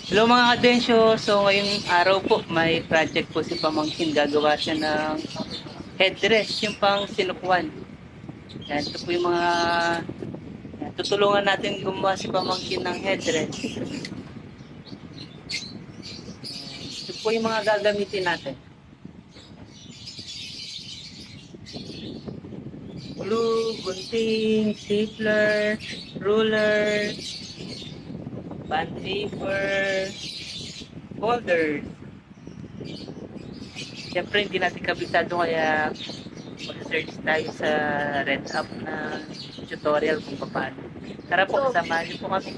Hello mga kadensyo, so ngayong araw po may project po si Pamangkin, gagawa siya ng headdress, yung pang sinukwan. Yan, ito po yung mga yan, tutulungan natin gumawa si Pamangkin ng headdress. Ito po yung mga gagamitin natin. Glue, gunting, stapler, ruler, band paper, folder. Siyempre hindi natin kabisado kaya mag-search tayo sa Red App na tutorial kung paano. Tara po, samahan niyo po kami.